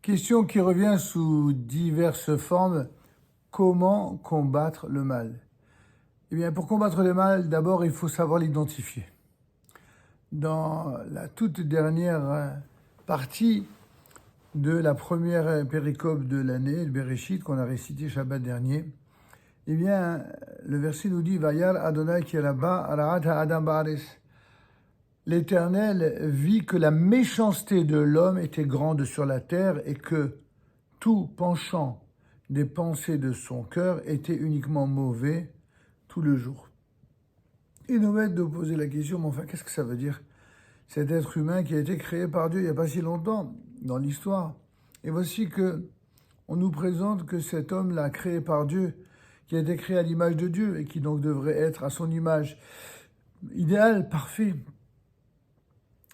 Question qui revient sous diverses formes. Comment combattre le mal? Eh bien, pour combattre le mal, d'abord, il faut savoir l'identifier. Dans la toute dernière partie de la première péricope de l'année, le Bereshit, qu'on a récité Shabbat dernier, eh bien, le verset nous dit « Vayar Adonai ki rabba ra'at ha'adam ba'aretz » L'Éternel vit que la méchanceté de l'homme était grande sur la terre et que tout penchant des pensées de son cœur était uniquement mauvais tout le jour. Il nous met de poser la question, mais enfin, qu'est-ce que ça veut dire? Cet être humain qui a été créé par Dieu il n'y a pas si longtemps dans l'histoire. Et voici que on nous présente que cet homme-là, créé par Dieu, qui a été créé à l'image de Dieu et qui donc devrait être à son image idéale, parfait,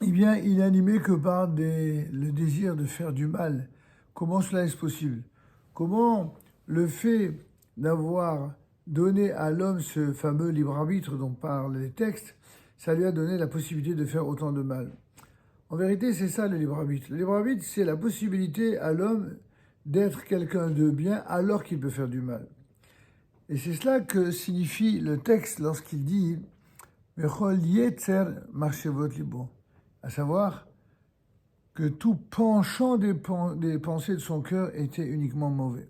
eh bien, il n'est animé que par le désir de faire du mal. Comment cela est possible? Comment le fait d'avoir donné à l'homme ce fameux libre arbitre dont parlent les textes, ça lui a donné la possibilité de faire autant de mal? En vérité, c'est ça le libre arbitre. Le libre arbitre, c'est la possibilité à l'homme d'être quelqu'un de bien alors qu'il peut faire du mal. Et c'est cela que signifie le texte lorsqu'il dit « Vechol yetzer marchevot libo », à savoir que tout penchant des pensées de son cœur était uniquement mauvais.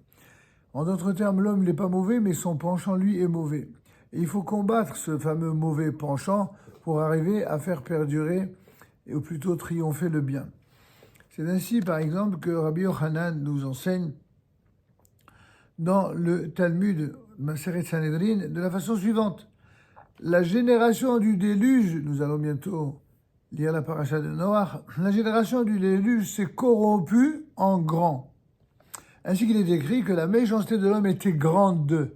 En d'autres termes, l'homme n'est pas mauvais, mais son penchant, lui, est mauvais. Et il faut combattre ce fameux mauvais penchant pour arriver à faire perdurer, ou plutôt triompher le bien. C'est ainsi, par exemple, que Rabbi Yochanan nous enseigne dans le Talmud Maseret Sanhedrin de la façon suivante. La génération du déluge, nous allons bientôt lire la paracha de Noach, la génération du déluge s'est corrompue en grand. Ainsi qu'il est écrit que la méchanceté de l'homme était grande.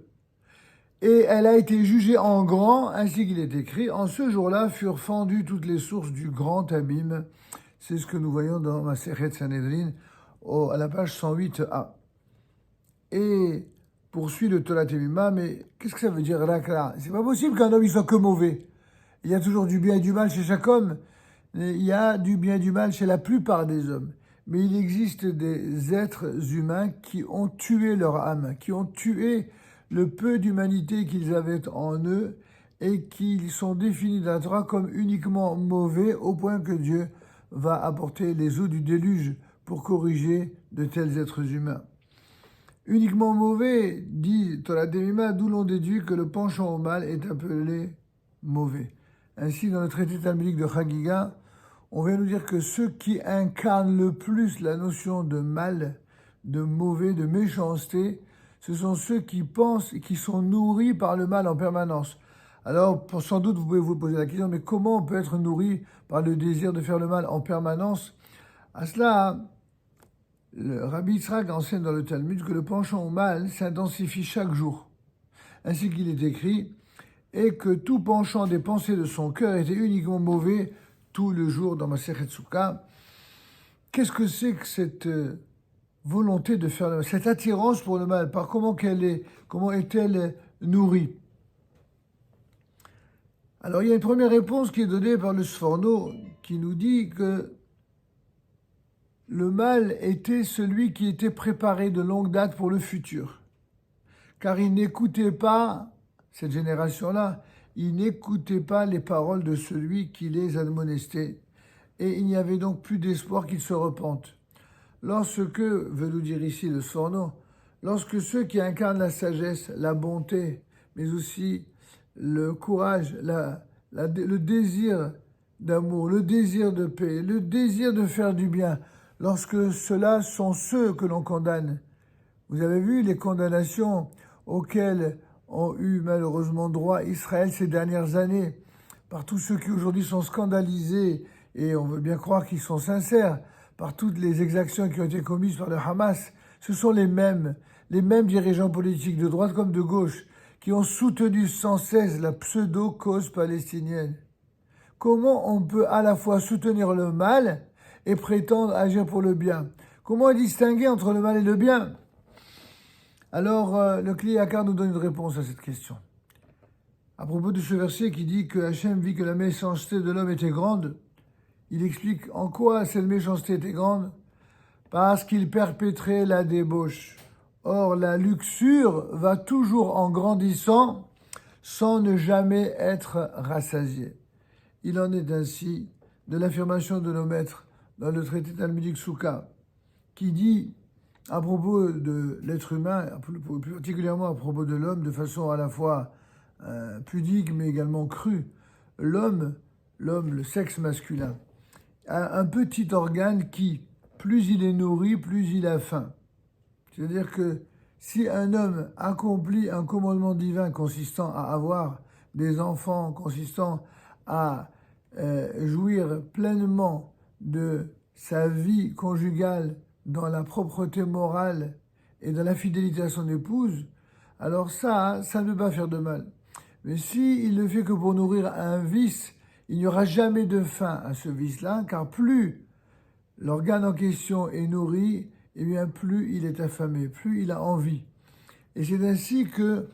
Et elle a été jugée en grand, ainsi qu'il est écrit, en ce jour-là furent fendues toutes les sources du grand abîme. C'est ce que nous voyons dans Maseret Sanhedrin, à la page 108a. Et poursuit le Torah Temima, mais qu'est-ce que ça veut dire Rakra? C'est pas possible qu'un homme il soit que mauvais. Il y a toujours du bien et du mal chez chaque homme. Il y a du bien et du mal chez la plupart des hommes. Mais il existe des êtres humains qui ont tué leur âme, qui ont tué le peu d'humanité qu'ils avaient en eux et qui sont définis dans la Torah comme uniquement mauvais au point que Dieu va apporter les eaux du déluge pour corriger de tels êtres humains. Uniquement mauvais, dit Torah Temima, d'où l'on déduit que le penchant au mal est appelé mauvais. Ainsi, dans le traité talmudique de Chagiga, on vient nous dire que ceux qui incarnent le plus la notion de mal, de mauvais, de méchanceté, ce sont ceux qui pensent et qui sont nourris par le mal en permanence. Alors, sans doute, vous pouvez vous poser la question, mais comment on peut être nourri par le désir de faire le mal en permanence? À cela, le Rabbi Yitzhak enseigne dans le Talmud que le penchant au mal s'intensifie chaque jour. Ainsi qu'il est écrit, et que tout penchant des pensées de son cœur était uniquement mauvais tout le jour dans Masechet Souka. Qu'est-ce que c'est que cette volonté de faire le mal, cette attirance pour le mal? Par comment est-elle nourrie? Alors il y a une première réponse qui est donnée par le Sforno qui nous dit que le mal était celui qui était préparé de longue date pour le futur. Car il n'écoutait pas, cette génération-là, il n'écoutait pas les paroles de celui qui les admonestait. Et il n'y avait donc plus d'espoir qu'ils se repentent. Lorsque, veut nous dire ici le Sforno, lorsque ceux qui incarnent la sagesse, la bonté, mais aussi le courage, le désir d'amour, le désir de paix, le désir de faire du bien, lorsque ceux-là sont ceux que l'on condamne. Vous avez vu les condamnations auxquelles ont eu malheureusement droit Israël ces dernières années, par tous ceux qui aujourd'hui sont scandalisés, et on veut bien croire qu'ils sont sincères, par toutes les exactions qui ont été commises par le Hamas. Ce sont les mêmes dirigeants politiques de droite comme de gauche, qui ont soutenu sans cesse la pseudo-cause palestinienne. Comment on peut à la fois soutenir le mal et prétendre agir pour le bien? Comment distinguer entre le mal et le bien? Alors, le Kli Yakar nous donne une réponse à cette question. À propos de ce verset qui dit que Hachem vit que la méchanceté de l'homme était grande, il explique en quoi cette méchanceté était grande. parce qu'il perpétrait la débauche. Or, la luxure va toujours en grandissant sans ne jamais être rassasiée. Il en est ainsi de l'affirmation de nos maîtres dans le traité talmudique Souka, qui dit à propos de l'être humain, plus particulièrement à propos de l'homme, de façon à la fois pudique mais également crue, l'homme, le sexe masculin, a un petit organe qui, plus il est nourri, plus il a faim. C'est-à-dire que si un homme accomplit un commandement divin consistant à avoir des enfants, consistant à jouir pleinement de sa vie conjugale dans la propreté morale et dans la fidélité à son épouse, alors ça ne peut pas faire de mal. Mais s'il ne fait que pour nourrir un vice, il n'y aura jamais de fin à ce vice-là, car plus l'organe en question est nourri, eh bien plus il est affamé, plus il a envie. Et c'est ainsi que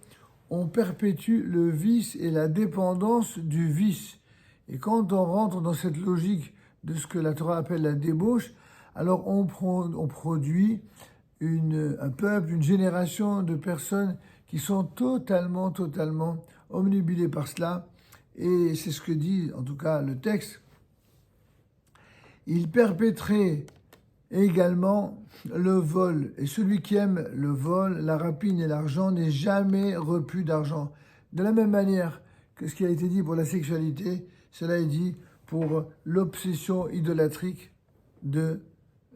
on perpétue le vice et la dépendance du vice. Et quand on rentre dans cette logique de ce que la Torah appelle la débauche, alors on produit un peuple, une génération de personnes qui sont totalement omnubilées par cela. Et c'est ce que dit en tout cas le texte. Il perpétrait également le vol. Et celui qui aime le vol, la rapine et l'argent n'est jamais repu d'argent. De la même manière que ce qui a été dit pour la sexualité, cela est dit pour l'obsession idolâtrique de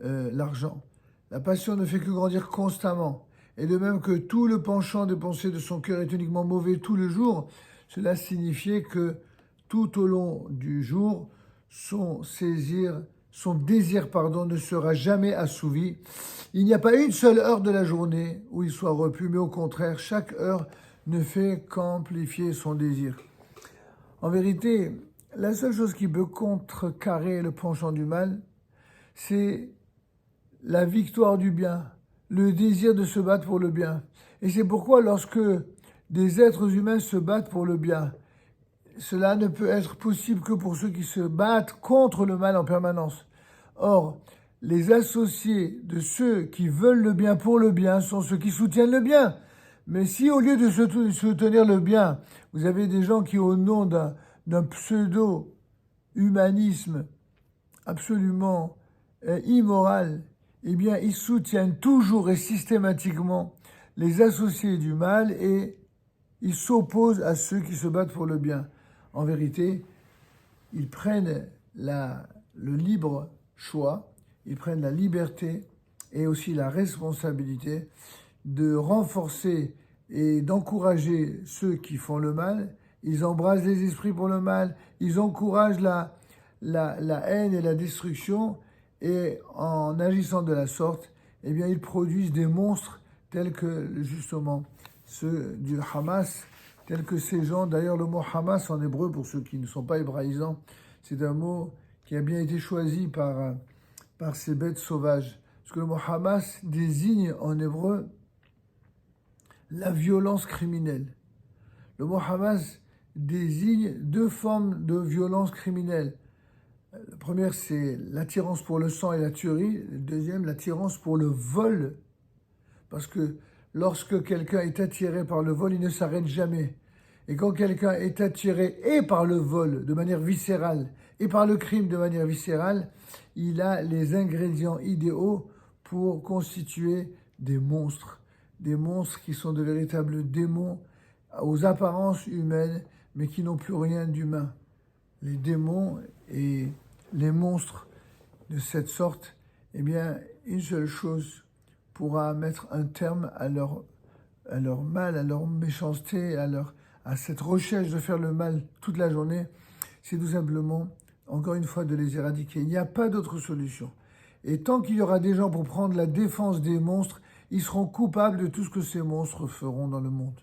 l'argent. La passion ne fait que grandir constamment. Et de même que tout le penchant des pensées de son cœur est uniquement mauvais tout le jour, cela signifiait que tout au long du jour, son désir ne sera jamais assouvi. Il n'y a pas une seule heure de la journée où il soit repu, mais au contraire, chaque heure ne fait qu'amplifier son désir. En vérité, la seule chose qui peut contrecarrer le penchant du mal, c'est la victoire du bien, le désir de se battre pour le bien. Et c'est pourquoi lorsque des êtres humains se battent pour le bien, cela ne peut être possible que pour ceux qui se battent contre le mal en permanence. Or, les associés de ceux qui veulent le bien pour le bien sont ceux qui soutiennent le bien. Mais si au lieu de soutenir le bien, vous avez des gens qui, au nom d'un pseudo-humanisme absolument immoral, eh bien, ils soutiennent toujours et systématiquement les associés du mal et ils s'opposent à ceux qui se battent pour le bien. En vérité, ils prennent le libre choix, ils prennent la liberté et aussi la responsabilité de renforcer et d'encourager ceux qui font le mal. Ils embrassent les esprits pour le mal, ils encouragent la haine et la destruction, et en agissant de la sorte, eh bien, ils produisent des monstres tels que justement ceux du Hamas, tels que ces gens. D'ailleurs, le mot Hamas en hébreu, pour ceux qui ne sont pas hébraïsants, c'est un mot qui a bien été choisi par ces bêtes sauvages. Parce que le mot Hamas désigne en hébreu la violence criminelle. Le mot Hamas désigne deux formes de violence criminelle. La première, c'est l'attirance pour le sang et la tuerie. La deuxième, l'attirance pour le vol. Parce que lorsque quelqu'un est attiré par le vol, il ne s'arrête jamais. Et quand quelqu'un est attiré et par le vol de manière viscérale et par le crime de manière viscérale, il a les ingrédients idéaux pour constituer des monstres qui sont de véritables démons aux apparences humaines, mais qui n'ont plus rien d'humain. Les démons et les monstres de cette sorte, eh bien, une seule chose pourra mettre un terme à leur mal, à leur méchanceté, à cette recherche de faire le mal toute la journée, c'est tout simplement, encore une fois, de les éradiquer. Il n'y a pas d'autre solution. Et tant qu'il y aura des gens pour prendre la défense des monstres, ils seront coupables de tout ce que ces monstres feront dans le monde.